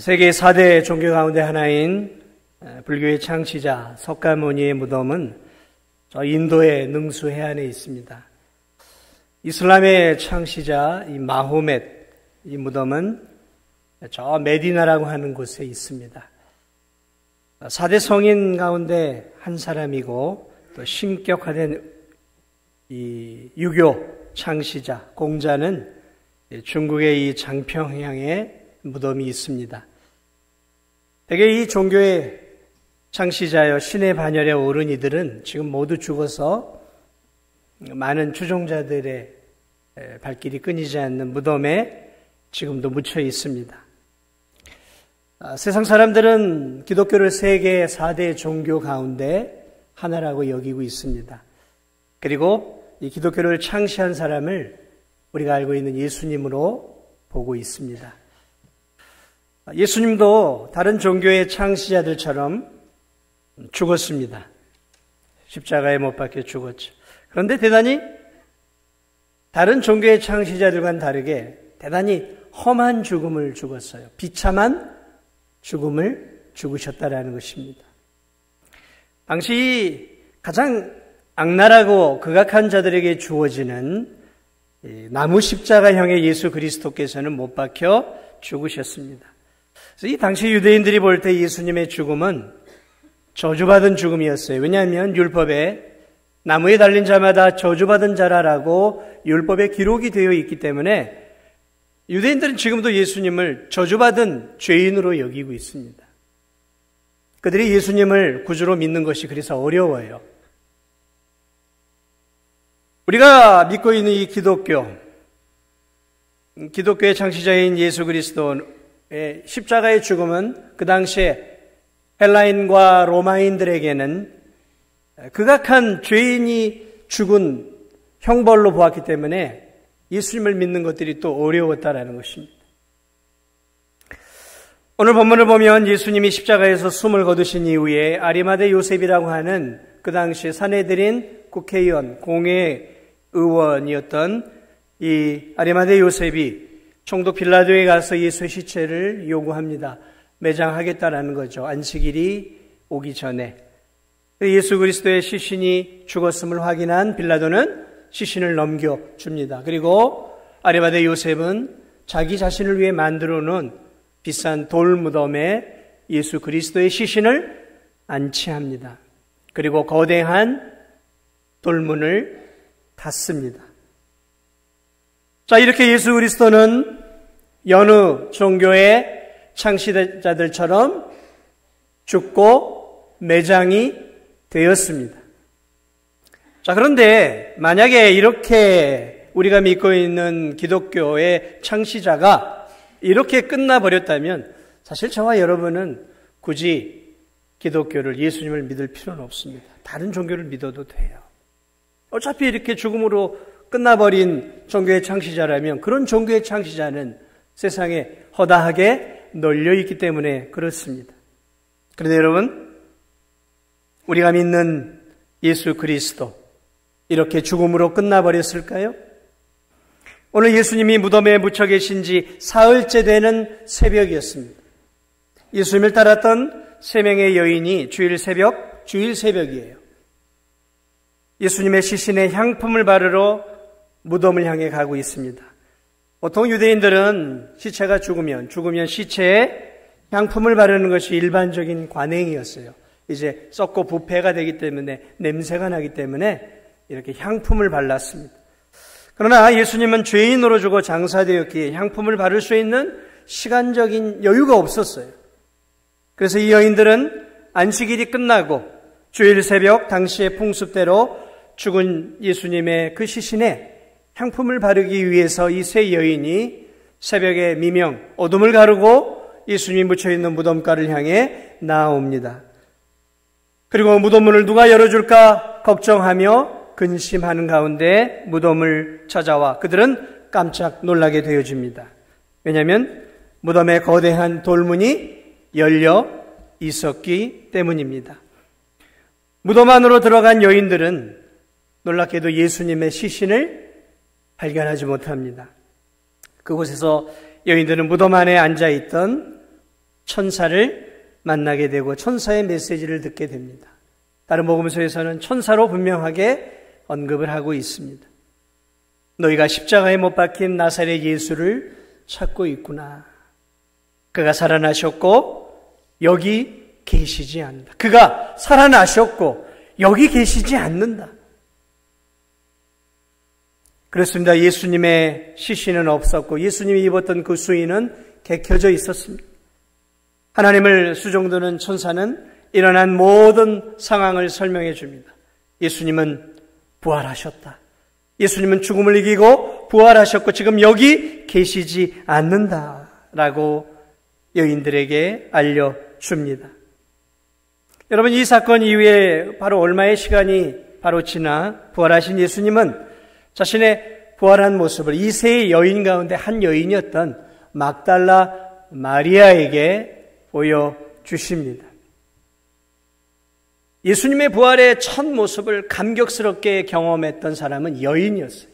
세계 4대 종교 가운데 하나인 불교의 창시자 석가모니의 무덤은 저 인도의 능수 해안에 있습니다. 이슬람의 창시자 이 마호멧 이 무덤은 저 메디나라고 하는 곳에 있습니다. 4대 성인 가운데 한 사람이고 또 신격화된 이 유교 창시자 공자는 중국의 이 장평향에 무덤이 있습니다. 대개 이 종교의 창시자여 신의 반열의 어른이들은 지금 모두 죽어서 많은 추종자들의 발길이 끊이지 않는 무덤에 지금도 묻혀 있습니다. 세상 사람들은 기독교를 세계 4대 종교 가운데 하나라고 여기고 있습니다. 그리고 이 기독교를 창시한 사람을 우리가 알고 있는 예수님으로 보고 있습니다. 예수님도 다른 종교의 창시자들처럼 죽었습니다. 십자가에 못 박혀 죽었죠. 그런데 대단히 다른 종교의 창시자들과는 다르게 대단히 험한 죽음을 죽었어요. 비참한 죽음을 죽으셨다라는 것입니다. 당시 가장 악랄하고 극악한 자들에게 주어지는 나무 십자가형의 예수 그리스도께서는 못 박혀 죽으셨습니다. 그래서 이 당시 유대인들이 볼 때 예수님의 죽음은 저주받은 죽음이었어요. 왜냐하면 율법에 나무에 달린 자마다 저주받은 자라라고 율법에 기록이 되어 있기 때문에 유대인들은 지금도 예수님을 저주받은 죄인으로 여기고 있습니다. 그들이 예수님을 구주로 믿는 것이 그래서 어려워요. 우리가 믿고 있는 이 기독교의 창시자인 예수 그리스도의 십자가의 죽음은 그 당시에 헬라인과 로마인들에게는 극악한 죄인이 죽은 형벌로 보았기 때문에 예수님을 믿는 것들이 또 어려웠다라는 것입니다. 오늘 본문을 보면 예수님이 십자가에서 숨을 거두신 이후에 아리마대 요셉이라고 하는 그 당시 산헤드린 국회의원, 공회의원이었던 이 아리마대 요셉이 총독 빌라도에 가서 예수의 시체를 요구합니다. 매장하겠다라는 거죠. 안식일이 오기 전에. 예수 그리스도의 시신이 죽었음을 확인한 빌라도는 시신을 넘겨줍니다. 그리고 아리마대 요셉은 자기 자신을 위해 만들어 놓은 비싼 돌 무덤에 예수 그리스도의 시신을 안치합니다. 그리고 거대한 돌문을 닫습니다. 자, 이렇게 예수 그리스도는 여느 종교의 창시자들처럼 죽고 매장이 되었습니다. 자, 그런데 만약에 이렇게 우리가 믿고 있는 기독교의 창시자가 이렇게 끝나버렸다면 사실 저와 여러분은 굳이 기독교를, 예수님을 믿을 필요는 없습니다. 다른 종교를 믿어도 돼요. 어차피 이렇게 죽음으로 끝나버린 종교의 창시자라면 그런 종교의 창시자는 세상에 허다하게 널려있기 때문에 그렇습니다. 그런데 여러분, 우리가 믿는 예수 그리스도 이렇게 죽음으로 끝나버렸을까요? 오늘 예수님이 무덤에 묻혀 계신 지 사흘째 되는 새벽이었습니다. 예수님을 따랐던 3명의 여인이 주일 새벽이에요. 예수님의 시신에 향품을 바르러 무덤을 향해 가고 있습니다. 보통 유대인들은 시체가 죽으면 시체에 향품을 바르는 것이 일반적인 관행이었어요. 이제 썩고 부패가 되기 때문에 냄새가 나기 때문에 이렇게 향품을 발랐습니다. 그러나 예수님은 죄인으로 죽어 장사되었기에 향품을 바를 수 있는 시간적인 여유가 없었어요. 그래서 이 여인들은 안식일이 끝나고 주일 새벽 당시의 풍습대로 죽은 예수님의 그 시신에 향품을 바르기 위해서 이 세 여인이 새벽의 미명, 어둠을 가르고 예수님이 묻혀있는 무덤가를 향해 나아옵니다. 그리고 무덤문을 누가 열어줄까 걱정하며 근심하는 가운데 무덤을 찾아와 그들은 깜짝 놀라게 되어집니다. 왜냐하면 무덤의 거대한 돌문이 열려 있었기 때문입니다. 무덤 안으로 들어간 여인들은 놀랍게도 예수님의 시신을 발견하지 못합니다. 그곳에서 여인들은 무덤 안에 앉아있던 천사를 만나게 되고 천사의 메시지를 듣게 됩니다. 다른 복음서에서는 천사로 분명하게 언급을 하고 있습니다. 너희가 십자가에 못 박힌 나사렛 예수를 찾고 있구나. 그가 살아나셨고 여기 계시지 않는다. 그가 살아나셨고 여기 계시지 않는다. 그렇습니다. 예수님의 시신은 없었고 예수님이 입었던 그 수의는 개켜져 있었습니다. 하나님을 수종드는 천사는 일어난 모든 상황을 설명해 줍니다. 예수님은 부활하셨다. 예수님은 죽음을 이기고 부활하셨고 지금 여기 계시지 않는다라고 여인들에게 알려줍니다. 여러분, 이 사건 이후에 바로 얼마의 시간이 바로 지나 부활하신 예수님은 자신의 부활한 모습을 이 세 여인 가운데 한 여인이었던 막달라 마리아에게 보여주십니다. 예수님의 부활의 첫 모습을 감격스럽게 경험했던 사람은 여인이었어요.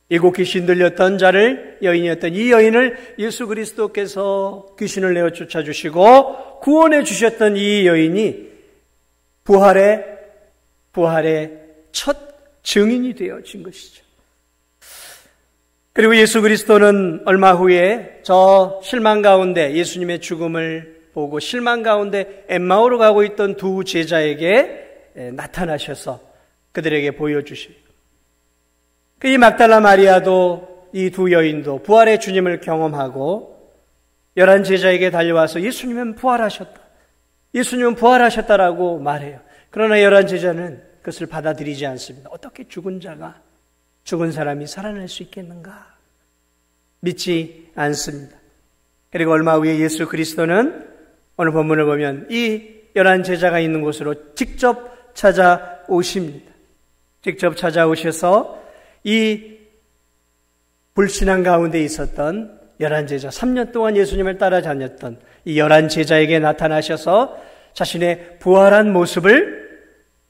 일곱 귀신 들렸던 자를 여인이었던 이 여인을 예수 그리스도께서 귀신을 내어 쫓아주시고 구원해 주셨던 이 여인이 부활의 첫 증인이 되어진 것이죠. 그리고 예수 그리스도는 얼마 후에 저 실망 가운데 예수님의 죽음을 보고 실망 가운데 엠마오로 가고 있던 두 제자에게 나타나셔서 그들에게 보여주십니다. 이 막달라 마리아도 이 두 여인도 부활의 주님을 경험하고 11 제자에게 달려와서 예수님은 부활하셨다. 예수님은 부활하셨다라고 말해요. 그러나 11 제자는 그것을 받아들이지 않습니다. 어떻게 죽은 사람이 살아날 수 있겠는가? 믿지 않습니다. 그리고 얼마 후에 예수 그리스도는 오늘 본문을 보면 이 11 제자가 있는 곳으로 직접 찾아오십니다. 직접 찾아오셔서 이 불신앙 가운데 있었던 11 제자, 3년 동안 예수님을 따라다녔던 이 11 제자에게 나타나셔서 자신의 부활한 모습을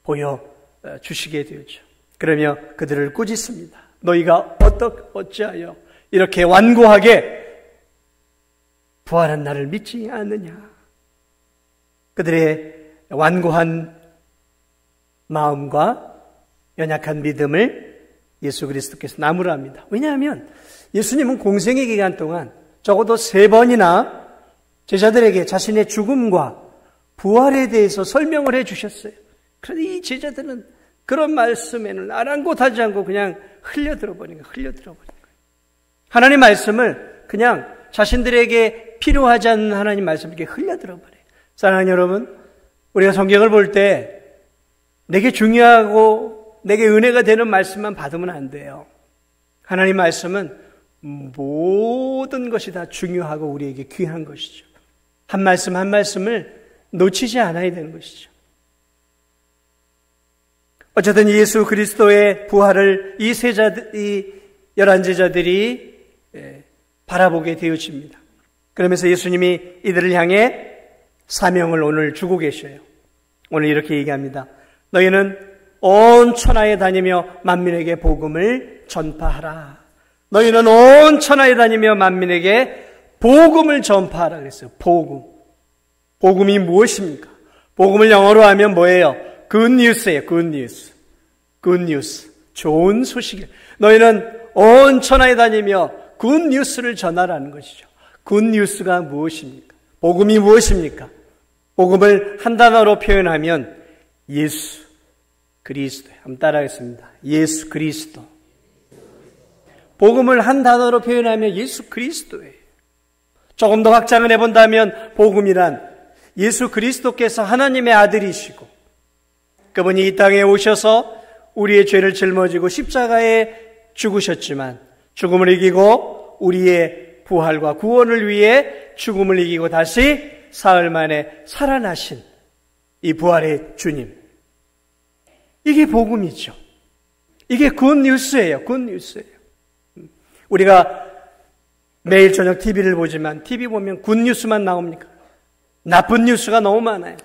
보여주시게 되었죠. 그러며 그들을 꾸짖습니다. 너희가 어찌하여 이렇게 완고하게 부활한 나를 믿지 않느냐. 그들의 완고한 마음과 연약한 믿음을 예수 그리스도께서 나무랍니다. 왜냐하면 예수님은 공생의 기간 동안 적어도 3번이나 제자들에게 자신의 죽음과 부활에 대해서 설명을 해주셨어요. 그런데 이 제자들은 그런 말씀에는 아랑곳하지 않고 그냥 흘려들어버린 거예요. 하나님 말씀을 그냥 자신들에게 필요하지 않는 하나님 말씀을 이렇게 흘려들어버려요. 사랑하는 여러분, 우리가 성경을 볼 때 내게 중요하고 내게 은혜가 되는 말씀만 받으면 안 돼요. 하나님 말씀은 모든 것이 다 중요하고 우리에게 귀한 것이죠. 한 말씀 한 말씀을 놓치지 않아야 되는 것이죠. 어쨌든 예수 그리스도의 부활을 이 11 제자들이 바라보게 되어집니다. 그러면서 예수님이 이들을 향해 사명을 오늘 주고 계셔요. 오늘 이렇게 얘기합니다. 너희는 온 천하에 다니며 만민에게 복음을 전파하라. 너희는 온 천하에 다니며 만민에게 복음을 전파하라 그랬어요. 복음이 무엇입니까? 복음을 영어로 하면 뭐예요? 굿뉴스예요. 굿뉴스. 좋은 소식이에요. 너희는 온 천하에 다니며 굿뉴스를 전하라는 것이죠. 굿뉴스가 무엇입니까? 복음이 무엇입니까? 복음을 한 단어로 표현하면 예수 그리스도예요. 한번 따라하겠습니다. 예수 그리스도. 복음을 한 단어로 표현하면 예수 그리스도예요. 조금 더 확장을 해본다면 복음이란 예수 그리스도께서 하나님의 아들이시고 그분이 이 땅에 오셔서 우리의 죄를 짊어지고 십자가에 죽으셨지만 죽음을 이기고 우리의 부활과 구원을 위해 죽음을 이기고 다시 사흘 만에 살아나신 이 부활의 주님. 이게 복음이죠. 이게 굿뉴스예요. 우리가 매일 저녁 TV를 보지만 TV 보면 굿뉴스만 나옵니까? 나쁜 뉴스가 너무 많아요.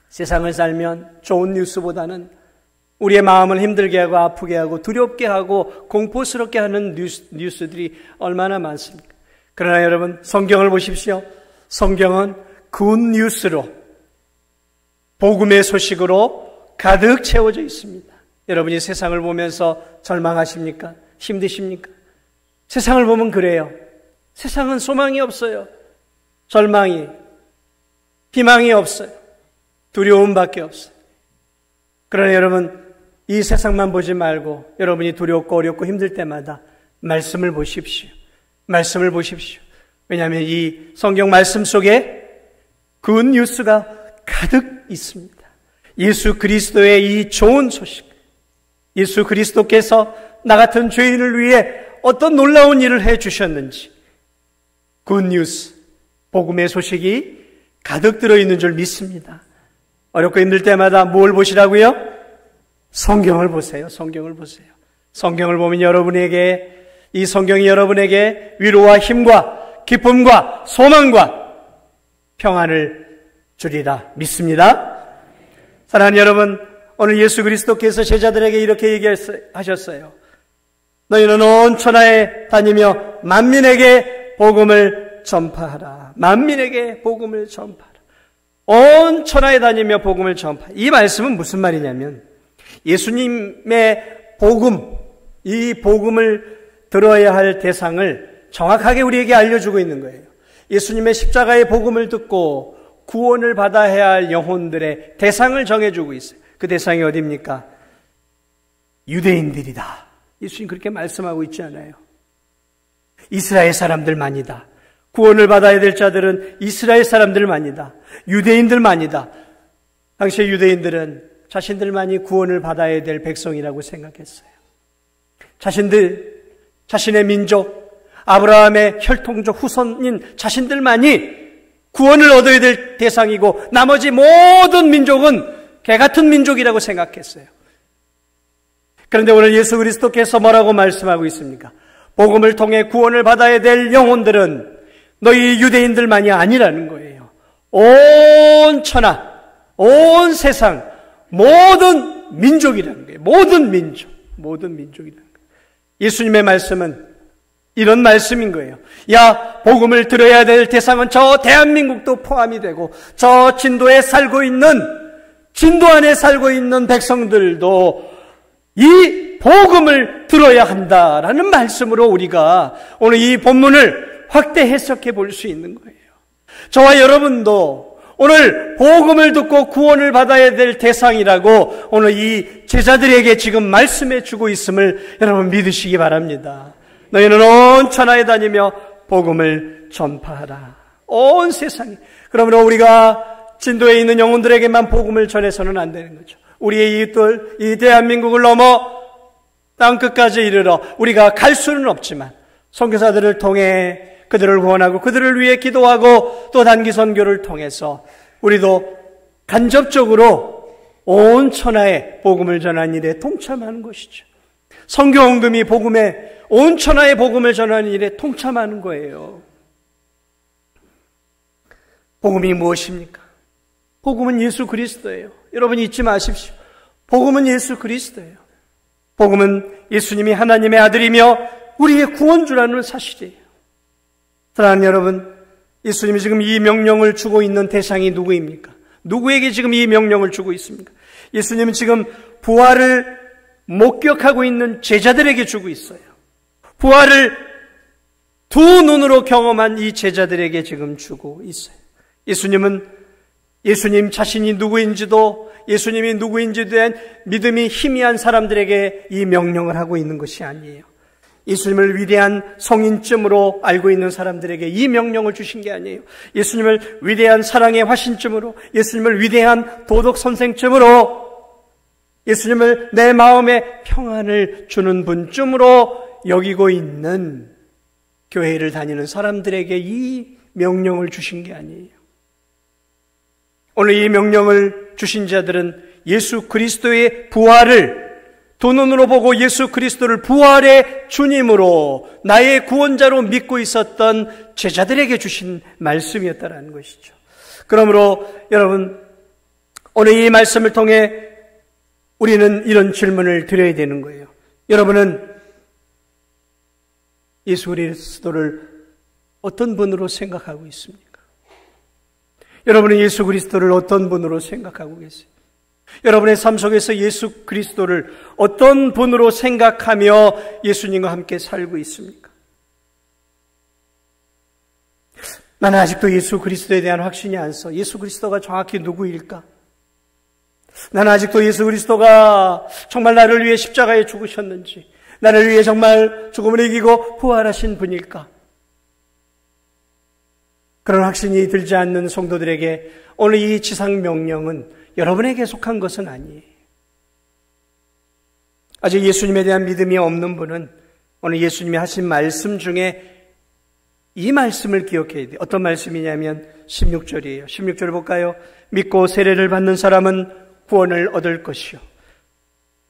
세상을 살면 좋은 뉴스보다는 우리의 마음을 힘들게 하고 아프게 하고 두렵게 하고 공포스럽게 하는 뉴스들이 얼마나 많습니까? 그러나 여러분 성경을 보십시오. 성경은 굿뉴스로, 복음의 소식으로 가득 채워져 있습니다. 여러분이 세상을 보면서 절망하십니까? 힘드십니까? 세상을 보면 그래요. 세상은 소망이 없어요. 절망이, 희망이 없어요. 두려움밖에 없어요. 그러나 여러분, 이 세상만 보지 말고 여러분이 두렵고 어렵고 힘들 때마다 말씀을 보십시오. 말씀을 보십시오. 왜냐하면 이 성경 말씀 속에 굿뉴스가 가득 있습니다. 예수 그리스도의 이 좋은 소식, 예수 그리스도께서 나 같은 죄인을 위해 어떤 놀라운 일을 해주셨는지, 굿뉴스, 복음의 소식이 가득 들어있는 줄 믿습니다. 어렵고 힘들 때마다 뭘 보시라고요? 성경을 보세요. 성경을 보세요. 성경을 보면 여러분에게, 이 성경이 여러분에게 위로와 힘과 기쁨과 소망과 평안을 주리라 믿습니다. 사랑하는 여러분, 오늘 예수 그리스도께서 제자들에게 이렇게 얘기하셨어요. 너희는 온 천하에 다니며 만민에게 복음을 전파하라. 만민에게 복음을 전파하라. 온 천하에 다니며 복음을 전파하라. 이 말씀은 무슨 말이냐면 예수님의 복음, 이 복음을 들어야 할 대상을 정확하게 우리에게 알려주고 있는 거예요. 예수님의 십자가의 복음을 듣고 구원을 받아야 할 영혼들의 대상을 정해주고 있어요. 그 대상이 어디입니까? 유대인들이다. 예수님 그렇게 말씀하고 있지 않아요? 이스라엘 사람들만이다. 구원을 받아야 될 자들은 이스라엘 사람들만이다. 유대인들만이다. 당시의 유대인들은 자신들만이 구원을 받아야 될 백성이라고 생각했어요. 자신의 민족, 아브라함의 혈통적 후손인 자신들만이 구원을 얻어야 될 대상이고 나머지 모든 민족은 개같은 민족이라고 생각했어요. 그런데 오늘 예수 그리스도께서 뭐라고 말씀하고 있습니까? 복음을 통해 구원을 받아야 될 영혼들은 너희 유대인들만이 아니라는 거예요. 온 천하, 온 세상, 모든 민족이라는 거예요. 모든 민족이라는 거예요. 예수님의 말씀은 이런 말씀인 거예요. 야, 복음을 들어야 될 대상은 저 대한민국도 포함이 되고 저 진도 안에 살고 있는 백성들도 이 복음을 들어야 한다라는 말씀으로 우리가 오늘 이 본문을 확대 해석해 볼 수 있는 거예요. 저와 여러분도 오늘 복음을 듣고 구원을 받아야 될 대상이라고 오늘 이 제자들에게 지금 말씀해 주고 있음을 여러분 믿으시기 바랍니다. 너희는 온 천하에 다니며 복음을 전파하라. 온 세상에. 그러므로 우리가 진도에 있는 영혼들에게만 복음을 전해서는 안 되는 거죠. 우리의 이웃들, 이 대한민국을 넘어 땅끝까지 이르러 우리가 갈 수는 없지만 선교사들을 통해 그들을 구원하고 그들을 위해 기도하고 또 단기 선교를 통해서 우리도 간접적으로 온 천하에 복음을 전하는 일에 동참하는 것이죠. 선교헌금이 온 천하에 복음을 전하는 일에 동참하는 거예요. 복음이 무엇입니까? 복음은 예수 그리스도예요. 여러분 잊지 마십시오. 복음은 예수 그리스도예요. 복음은 예수님이 하나님의 아들이며 우리의 구원주라는 사실이에요. 사랑하는 여러분, 예수님이 지금 이 명령을 주고 있는 대상이 누구입니까? 누구에게 지금 이 명령을 주고 있습니까? 예수님은 지금 부활을 목격하고 있는 제자들에게 주고 있어요. 부활을 두 눈으로 경험한 이 제자들에게 지금 주고 있어요. 예수님 자신이 누구인지도 예수님이 누구인지에 대한 믿음이 희미한 사람들에게 이 명령을 하고 있는 것이 아니에요. 예수님을 위대한 성인쯤으로 알고 있는 사람들에게 이 명령을 주신 게 아니에요. 예수님을 위대한 사랑의 화신쯤으로, 예수님을 위대한 도덕 선생쯤으로, 예수님을 내 마음에 평안을 주는 분쯤으로 여기고 있는 교회를 다니는 사람들에게 이 명령을 주신 게 아니에요. 오늘 이 명령을 주신 자들은 예수 그리스도의 부활을 두 눈으로 보고 예수 그리스도를 부활의 주님으로 나의 구원자로 믿고 있었던 제자들에게 주신 말씀이었다라는 것이죠. 그러므로 여러분, 오늘 이 말씀을 통해 우리는 이런 질문을 드려야 되는 거예요. 여러분은 예수 그리스도를 어떤 분으로 생각하고 있습니까? 여러분은 예수 그리스도를 어떤 분으로 생각하고 계세요? 여러분의 삶 속에서 예수 그리스도를 어떤 분으로 생각하며 예수님과 함께 살고 있습니까? 나는 아직도 예수 그리스도에 대한 확신이 안 서. 예수 그리스도가 정확히 누구일까? 나는 아직도 예수 그리스도가 정말 나를 위해 십자가에 죽으셨는지, 나를 위해 정말 죽음을 이기고 부활하신 분일까? 그런 확신이 들지 않는 성도들에게 오늘 이 지상 명령은 여러분에게 속한 것은 아니에요. 아직 예수님에 대한 믿음이 없는 분은 오늘 예수님이 하신 말씀 중에 이 말씀을 기억해야 돼요. 어떤 말씀이냐면 16절이에요. 16절을 볼까요? 믿고 세례를 받는 사람은 구원을 얻을 것이요,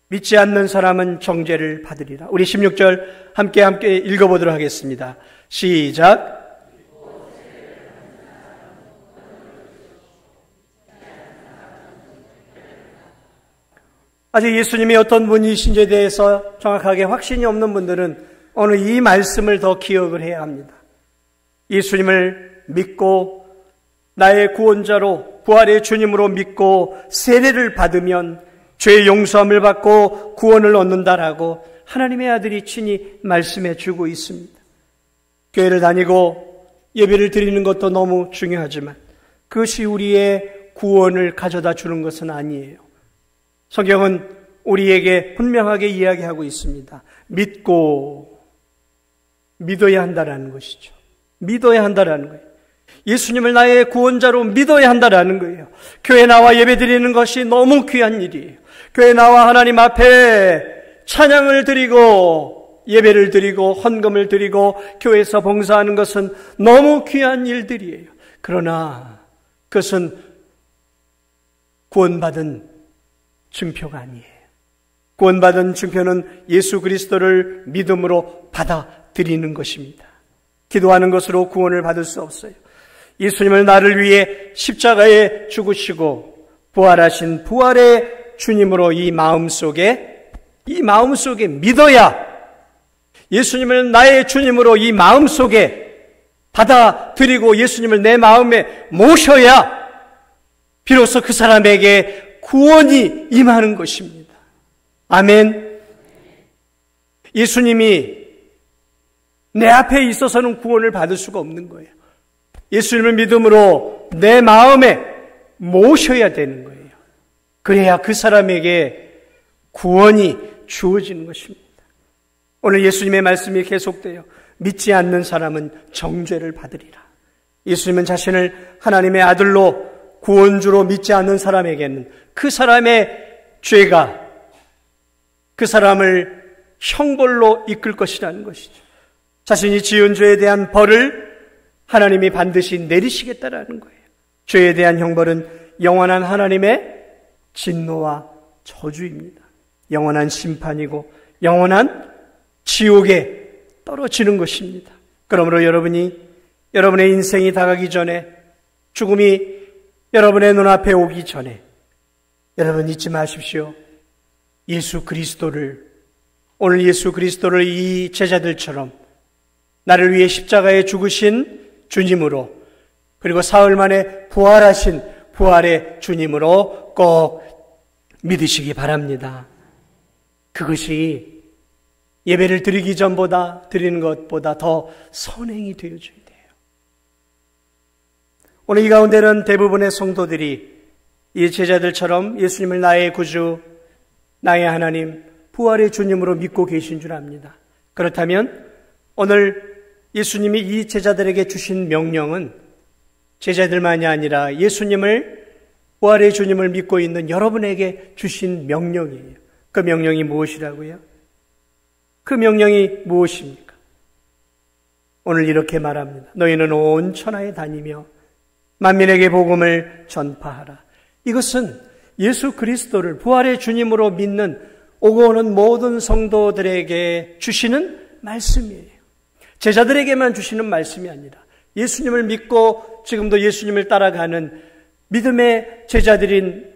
믿지 않는 사람은 정죄를 받으리라. 우리 16절 함께 읽어보도록 하겠습니다. 시작. 아직 예수님이 어떤 분이신지에 대해서 정확하게 확신이 없는 분들은 오늘 이 말씀을 더 기억을 해야 합니다. 예수님을 믿고 나의 구원자로 부활의 주님으로 믿고 세례를 받으면 죄의 용서함을 받고 구원을 얻는다라고 하나님의 아들이 친히 말씀해 주고 있습니다. 교회를 다니고 예배를 드리는 것도 너무 중요하지만 그것이 우리의 구원을 가져다 주는 것은 아니에요. 성경은 우리에게 분명하게 이야기하고 있습니다. 믿어야 한다라는 것이죠. 믿어야 한다라는 거예요. 예수님을 나의 구원자로 믿어야 한다라는 거예요. 교회 나와 예배 드리는 것이 너무 귀한 일이에요. 교회 나와 하나님 앞에 찬양을 드리고 예배를 드리고 헌금을 드리고 교회에서 봉사하는 것은 너무 귀한 일들이에요. 그러나 그것은 구원받은 증표가 아니에요. 구원받은 증표는 예수 그리스도를 믿음으로 받아들이는 것입니다. 기도하는 것으로 구원을 받을 수 없어요. 예수님을 나를 위해 십자가에 죽으시고 부활하신 부활의 주님으로 이 마음속에 믿어야, 예수님을 나의 주님으로 이 마음속에 받아들이고 예수님을 내 마음에 모셔야 비로소 그 사람에게 구원이 임하는 것입니다. 아멘. 예수님이 내 앞에 있어서는 구원을 받을 수가 없는 거예요. 예수님을 믿음으로 내 마음에 모셔야 되는 거예요. 그래야 그 사람에게 구원이 주어지는 것입니다. 오늘 예수님의 말씀이 계속돼요. 믿지 않는 사람은 정죄를 받으리라. 예수님은 자신을 하나님의 아들로 구원주로 믿지 않는 사람에게는 그 사람의 죄가 그 사람을 형벌로 이끌 것이라는 것이죠. 자신이 지은 죄에 대한 벌을 하나님이 반드시 내리시겠다라는 거예요. 죄에 대한 형벌은 영원한 하나님의 진노와 저주입니다. 영원한 심판이고 영원한 지옥에 떨어지는 것입니다. 그러므로 여러분의 인생이 다가기 전에, 죽음이 여러분의 눈앞에 오기 전에 여러분 잊지 마십시오. 오늘 예수 그리스도를 이 제자들처럼 나를 위해 십자가에 죽으신 주님으로, 그리고 사흘 만에 부활하신 부활의 주님으로 꼭 믿으시기 바랍니다. 그것이 예배를 드리는 것보다 더 선행이 되어줘야 돼요. 오늘 이 가운데는 대부분의 성도들이 이 제자들처럼 예수님을 나의 구주, 나의 하나님, 부활의 주님으로 믿고 계신 줄 압니다. 그렇다면 오늘 예수님이 이 제자들에게 주신 명령은 제자들만이 아니라 예수님을, 부활의 주님을 믿고 있는 여러분에게 주신 명령이에요. 그 명령이 무엇이라고요? 그 명령이 무엇입니까? 오늘 이렇게 말합니다. 너희는 온 천하에 다니며 만민에게 복음을 전파하라. 이것은 예수 그리스도를 부활의 주님으로 믿는 오고 오는 모든 성도들에게 주시는 말씀이에요. 제자들에게만 주시는 말씀이 아니라 예수님을 믿고 지금도 예수님을 따라가는 믿음의 제자들인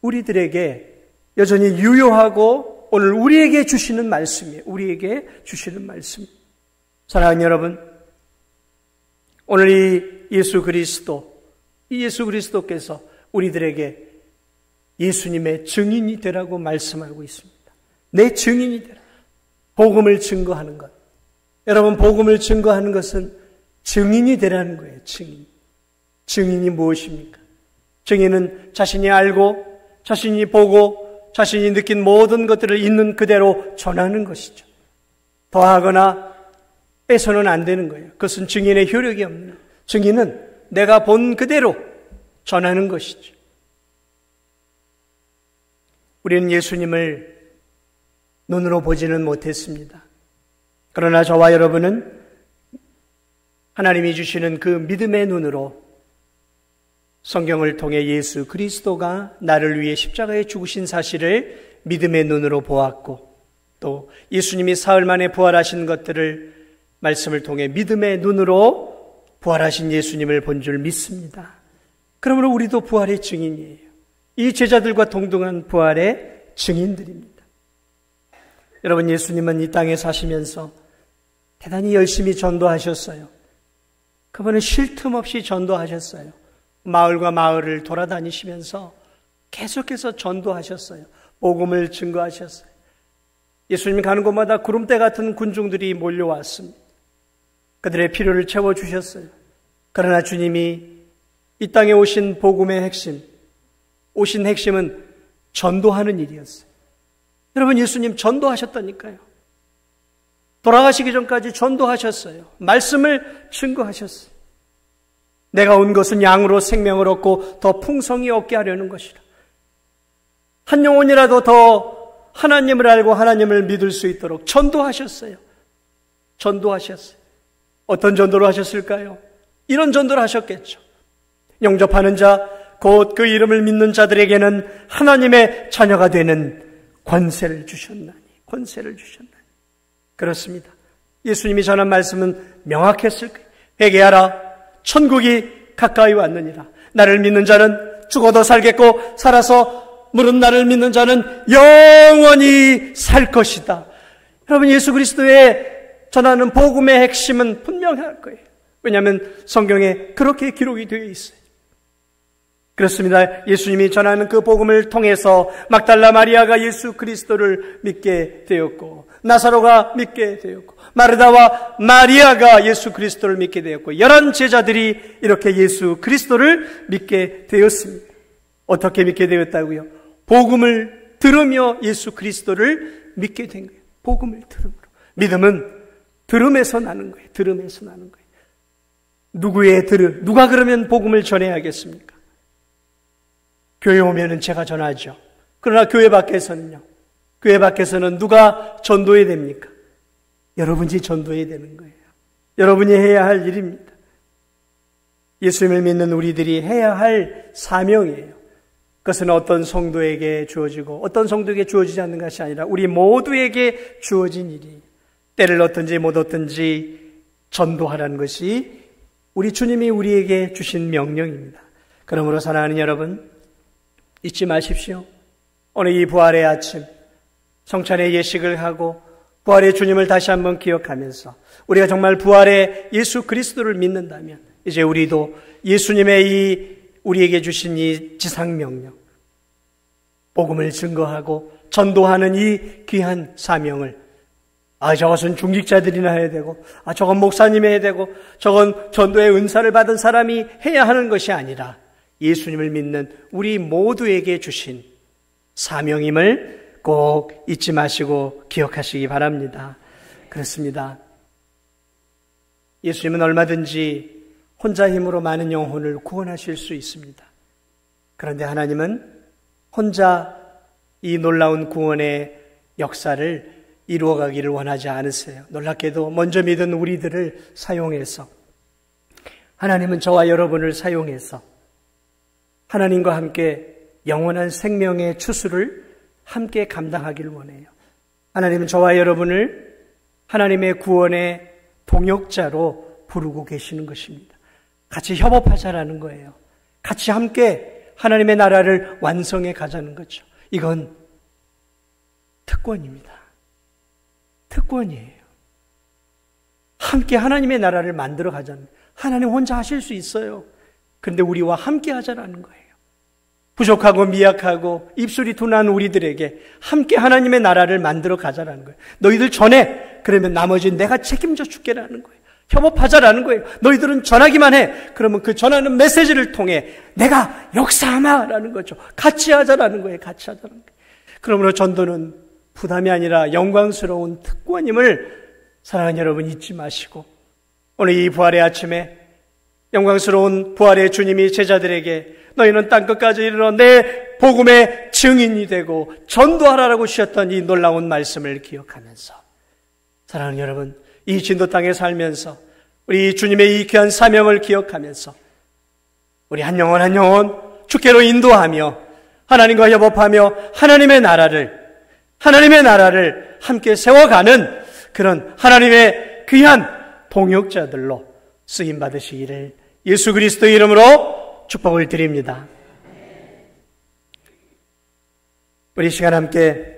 우리들에게 여전히 유효하고 오늘 우리에게 주시는 말씀이에요. 우리에게 주시는 말씀. 사랑하는 여러분, 오늘 이 예수 그리스도, 이 예수 그리스도께서 우리들에게 예수님의 증인이 되라고 말씀하고 있습니다. 내 증인이 되라. 복음을 증거하는 것. 여러분, 복음을 증거하는 것은 증인이 되라는 거예요. 증인. 증인이 무엇입니까? 증인은 자신이 알고, 자신이 보고, 자신이 느낀 모든 것들을 있는 그대로 전하는 것이죠. 더하거나 빼서는 안 되는 거예요. 그것은 증인의 효력이 없는 거예요. 증인은 내가 본 그대로 전하는 것이죠. 우리는 예수님을 눈으로 보지는 못했습니다. 그러나 저와 여러분은 하나님이 주시는 그 믿음의 눈으로 성경을 통해 예수 그리스도가 나를 위해 십자가에 죽으신 사실을 믿음의 눈으로 보았고, 또 예수님이 사흘 만에 부활하신 것들을 말씀을 통해 믿음의 눈으로 부활하신 예수님을 본 줄 믿습니다. 그러므로 우리도 부활의 증인이에요. 이 제자들과 동등한 부활의 증인들입니다. 여러분, 예수님은 이 땅에 사시면서 대단히 열심히 전도하셨어요. 그분은 쉴 틈 없이 전도하셨어요. 마을과 마을을 돌아다니시면서 계속해서 전도하셨어요. 복음을 증거하셨어요. 예수님이 가는 곳마다 구름대 같은 군중들이 몰려왔습니다. 그들의 필요를 채워주셨어요. 그러나 주님이 이 땅에 오신 복음의 핵심, 오신 핵심은 전도하는 일이었어요. 여러분, 예수님 전도하셨다니까요. 돌아가시기 전까지 전도하셨어요. 말씀을 증거하셨어요. 내가 온 것은 양으로 생명을 얻고 더 풍성히 얻게 하려는 것이라. 한 영혼이라도 더 하나님을 알고 하나님을 믿을 수 있도록 전도하셨어요. 전도하셨어요. 어떤 전도를 하셨을까요? 이런 전도를 하셨겠죠. 영접하는 자, 곧 그 이름을 믿는 자들에게는 하나님의 자녀가 되는 권세를 주셨나니. 권세를 주셨나니. 그렇습니다. 예수님이 전한 말씀은 명확했을 거예요. 회개하라. 천국이 가까이 왔느니라. 나를 믿는 자는 죽어도 살겠고 살아서 물은 나를 믿는 자는 영원히 살 것이다. 여러분, 예수 그리스도의 전하는 복음의 핵심은 분명할 거예요. 왜냐하면 성경에 그렇게 기록이 되어 있어요. 그렇습니다. 예수님이 전하는 그 복음을 통해서 막달라 마리아가 예수 그리스도를 믿게 되었고, 나사로가 믿게 되었고, 마르다와 마리아가 예수 그리스도를 믿게 되었고, 11 제자들이 이렇게 예수 그리스도를 믿게 되었습니다. 어떻게 믿게 되었다고요? 복음을 들으며 예수 그리스도를 믿게 된 거예요. 복음을 들음으로. 믿음은 들음에서 나는 거예요. 들음에서 나는 거예요. 누구의 들음? 누가 그러면 복음을 전해야겠습니까? 교회 오면은 제가 전하죠. 그러나 교회 밖에서는요. 교회 밖에서는 누가 전도해야 됩니까? 여러분이 전도해야 되는 거예요. 여러분이 해야 할 일입니다. 예수님을 믿는 우리들이 해야 할 사명이에요. 그것은 어떤 성도에게 주어지고 어떤 성도에게 주어지지 않는 것이 아니라 우리 모두에게 주어진 일이에요. 때를 얻든지 못 얻든지 전도하라는 것이 우리 주님이 우리에게 주신 명령입니다. 그러므로 사랑하는 여러분, 잊지 마십시오. 오늘 이 부활의 아침, 성찬의 예식을 하고 부활의 주님을 다시 한번 기억하면서 우리가 정말 부활의 예수 그리스도를 믿는다면 이제 우리도 예수님의 이 우리에게 주신 이 지상명령, 복음을 증거하고 전도하는 이 귀한 사명을 저것은 중직자들이나 해야 되고 저건 목사님이 해야 되고 저건 전도의 은사를 받은 사람이 해야 하는 것이 아니라 예수님을 믿는 우리 모두에게 주신 사명임을 꼭 잊지 마시고 기억하시기 바랍니다. 그렇습니다. 예수님은 얼마든지 혼자 힘으로 많은 영혼을 구원하실 수 있습니다. 그런데 하나님은 혼자 이 놀라운 구원의 역사를 이루어가기를 원하지 않으세요. 놀랍게도 먼저 믿은 우리들을 사용해서, 하나님은 저와 여러분을 사용해서 하나님과 함께 영원한 생명의 추수를 함께 감당하기를 원해요. 하나님은 저와 여러분을 하나님의 구원의 동역자로 부르고 계시는 것입니다. 같이 협업하자라는 거예요. 같이 함께 하나님의 나라를 완성해 가자는 거죠. 이건 특권입니다. 특권이에요. 함께 하나님의 나라를 만들어 가자는, 하나님 혼자 하실 수 있어요. 그런데 우리와 함께 하자라는 거예요. 부족하고 미약하고 입술이 둔한 우리들에게 함께 하나님의 나라를 만들어 가자라는 거예요. 너희들 전해. 그러면 나머지는 내가 책임져 줄게라는 거예요. 협업하자라는 거예요. 너희들은 전하기만 해. 그러면 그 전하는 메시지를 통해 내가 역사하마라는 거죠. 같이 하자라는 거예요. 같이 하자라는 거예요. 그러므로 전도는 부담이 아니라 영광스러운 특권임을 사랑하는 여러분 잊지 마시고, 오늘 이 부활의 아침에 영광스러운 부활의 주님이 제자들에게 너희는 땅끝까지 이르러 내 복음의 증인이 되고 전도하라라고 주셨던 이 놀라운 말씀을 기억하면서, 사랑하는 여러분, 이 진도 땅에 살면서 우리 주님의 이 귀한 사명을 기억하면서 우리 한 영혼 한 영혼 주께로 인도하며 하나님과 협업하며 하나님의 나라를 함께 세워가는 그런 하나님의 귀한 동역자들로 쓰임 받으시기를 예수 그리스도의 이름으로 축복을 드립니다. 우리 시간 함께